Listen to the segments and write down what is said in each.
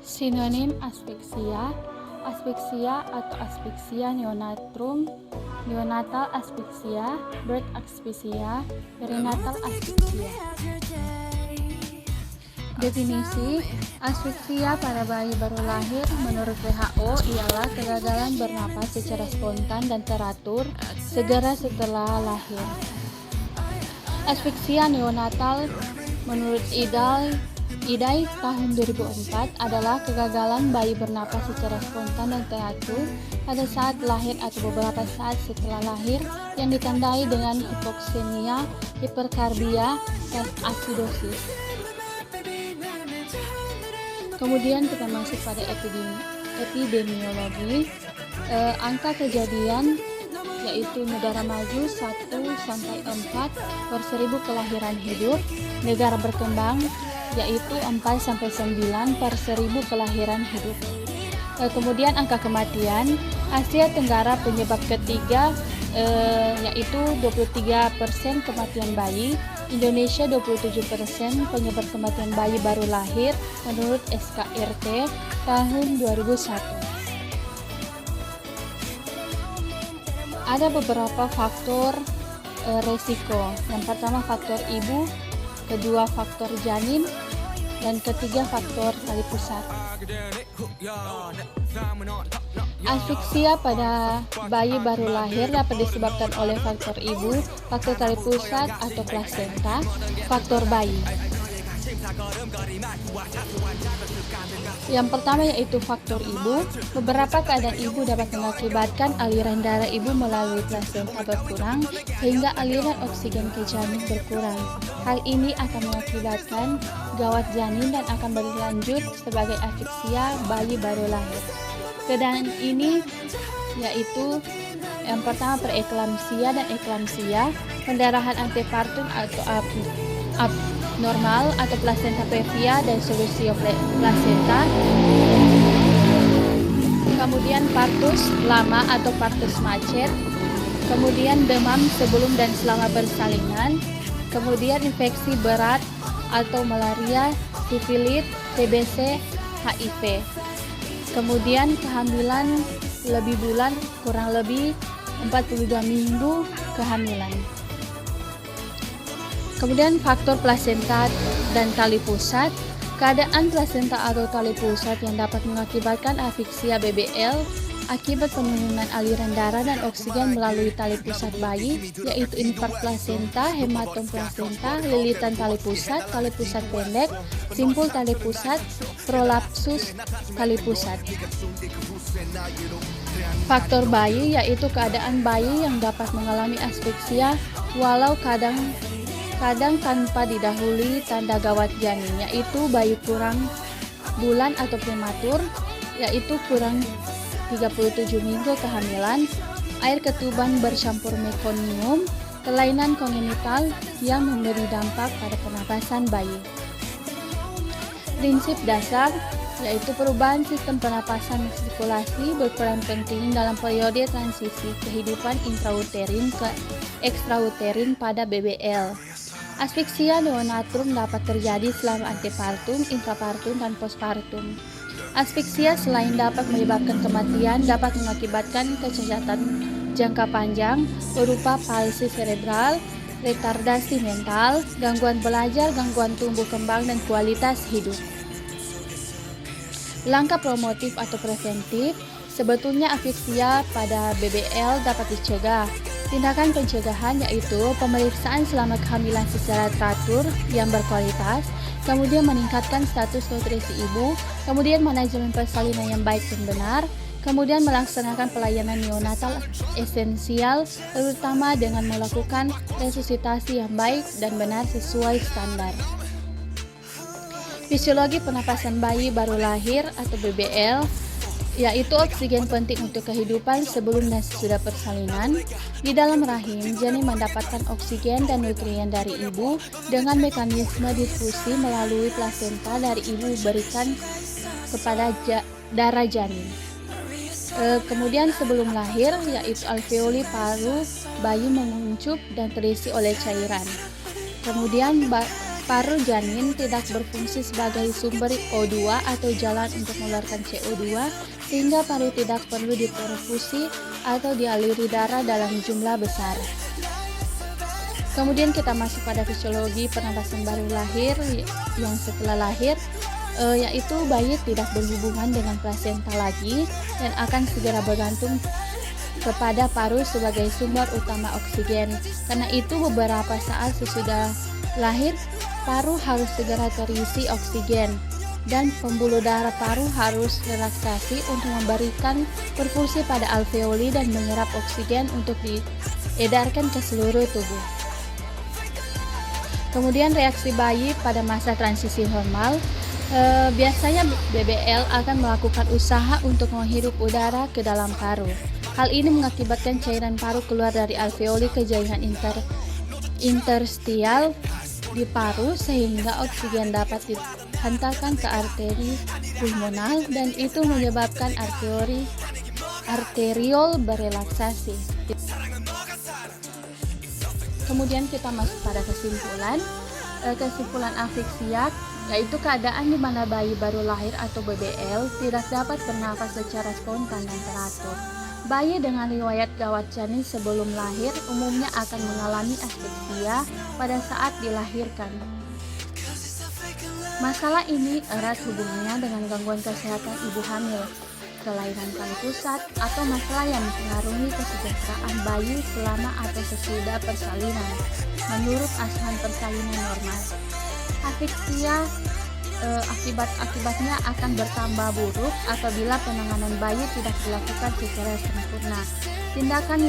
Sinonim asfiksia, asfiksia atau asfiksia neonatal, neonatal asfiksia, birth asphyxia, perinatal asfiksia. Definisi asfiksia pada bayi baru lahir menurut WHO ialah kegagalan bernapas secara spontan dan teratur segera setelah lahir. Asfiksia neonatal menurut IDAI tahun 2004 adalah kegagalan bayi bernapas secara spontan dan teratur pada saat lahir atau beberapa saat setelah lahir yang ditandai dengan hipoksemia, hiperkarbia, dan asidosis. Kemudian kita masuk pada epidemiologi. Angka kejadian yaitu negara maju 1-4 per 1000 kelahiran hidup, negara berkembang yaitu 4-9 per 1000 kelahiran hidup. Kemudian angka kematian Asia Tenggara penyebab ketiga yaitu 23% kematian bayi, Indonesia 27% penyebab kematian bayi baru lahir menurut SKRT tahun 2001. Ada beberapa faktor resiko. Yang pertama faktor ibu, kedua faktor janin, dan ketiga faktor tali pusat. Asfiksia pada bayi baru lahir dapat disebabkan oleh faktor ibu, faktor tali pusat atau plasenta, faktor bayi. Yang pertama yaitu faktor ibu. Beberapa keadaan ibu dapat mengakibatkan aliran darah ibu melalui plasenta berkurang sehingga aliran oksigen ke janin berkurang. Hal ini akan mengakibatkan gawat janin dan akan berlanjut sebagai asfiksia bayi baru lahir. Keadaan ini yaitu yang pertama preeklamsia dan eklamsia, pendarahan antepartum atau abnormal atau plasenta previa dan solusio plasenta. Kemudian partus lama atau partus macet. Kemudian demam sebelum dan selama persalinan. Kemudian infeksi berat atau malaria, sifilis, TBC, HIV. Kemudian kehamilan lebih bulan kurang lebih 42 minggu kehamilan. Kemudian faktor plasenta dan tali pusat. Keadaan plasenta atau tali pusat yang dapat mengakibatkan asfiksia BBL akibat penurunan aliran darah dan oksigen melalui tali pusat bayi, yaitu invert plasenta, hematom plasenta, lilitan tali pusat pendek, simpul tali pusat, prolapsus tali pusat. Faktor bayi yaitu keadaan bayi yang dapat mengalami asfiksia walau kadang tanpa didahului tanda gawat janin, yaitu bayi kurang bulan atau prematur, yaitu kurang 37 minggu kehamilan, air ketuban bercampur mekonium, kelainan kongenital yang memberi dampak pada pernapasan bayi. Prinsip dasar yaitu perubahan sistem pernapasan sirkulasi berperan penting dalam periode transisi kehidupan intrauterin ke ekstrauterin pada BBL. Asfiksia neonatal dapat terjadi selama antepartum, intrapartum, dan postpartum. Asfiksia selain dapat menyebabkan kematian, dapat mengakibatkan kecacatan jangka panjang berupa palsi cerebral, retardasi mental, gangguan belajar, gangguan tumbuh kembang, dan kualitas hidup. Langkah promotif atau preventif, sebetulnya asfiksia pada BBL dapat dicegah. Tindakan pencegahan yaitu pemeriksaan selama kehamilan secara teratur yang berkualitas, kemudian meningkatkan status nutrisi ibu, kemudian manajemen persalinan yang baik dan benar, kemudian melaksanakan pelayanan neonatal esensial, terutama dengan melakukan resusitasi yang baik dan benar sesuai standar. Fisiologi pernapasan bayi baru lahir atau BBL yaitu oksigen penting untuk kehidupan sebelum dan sesudah persalinan. Di dalam rahim, janin mendapatkan oksigen dan nutrien dari ibu dengan mekanisme difusi melalui plasenta dari ibu berikan kepada darah janin. Kemudian sebelum lahir, yaitu alveoli paru bayi menguncup dan terisi oleh cairan. Kemudian Paru janin tidak berfungsi sebagai sumber O2 atau jalan untuk mengeluarkan CO2, sehingga paru tidak perlu diperfusi atau dialiri darah dalam jumlah besar. Kemudian kita masuk pada fisiologi pernapasan baru lahir yang setelah lahir, yaitu bayi tidak berhubungan dengan plasenta lagi dan akan segera bergantung kepada paru sebagai sumber utama oksigen. Karena itu beberapa saat sesudah lahir, paru harus segera terisi oksigen dan pembuluh darah paru harus relaksasi untuk memberikan perfusi pada alveoli dan menyerap oksigen untuk diedarkan ke seluruh tubuh. Kemudian reaksi bayi pada masa transisi normal, biasanya BBL akan melakukan usaha untuk menghirup udara ke dalam paru. Hal ini mengakibatkan cairan paru keluar dari alveoli ke jaringan interstial di paru sehingga oksigen dapat dihantarkan ke arteri pulmonal dan itu menyebabkan arteriol berelaksasi. Kemudian kita masuk pada kesimpulan afiksia, yaitu keadaan di mana bayi baru lahir atau BBL tidak dapat bernafas secara spontan dan teratur. Bayi dengan riwayat gawat janin sebelum lahir umumnya akan mengalami aspeksia pada saat dilahirkan. Masalah ini erat hubungannya dengan gangguan kesehatan ibu hamil, kelainan paling pusat, atau masalah yang mempengaruhi kesejahteraan bayi selama atau sesudah persalinan. Menurut asuhan persalinan normal, afiksia akibatnya akan bertambah buruk apabila penanganan bayi tidak dilakukan secara sempurna. Tindakan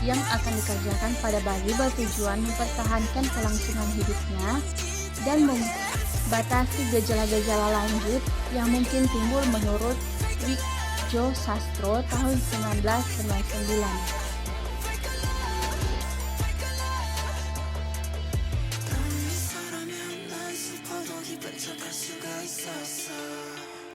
yang akan dikerjakan pada bayi bertujuan mempertahankan kelangsungan hidupnya dan membatasi gejala-gejala lanjut yang mungkin timbul menurut Jo Sastro tahun 1999.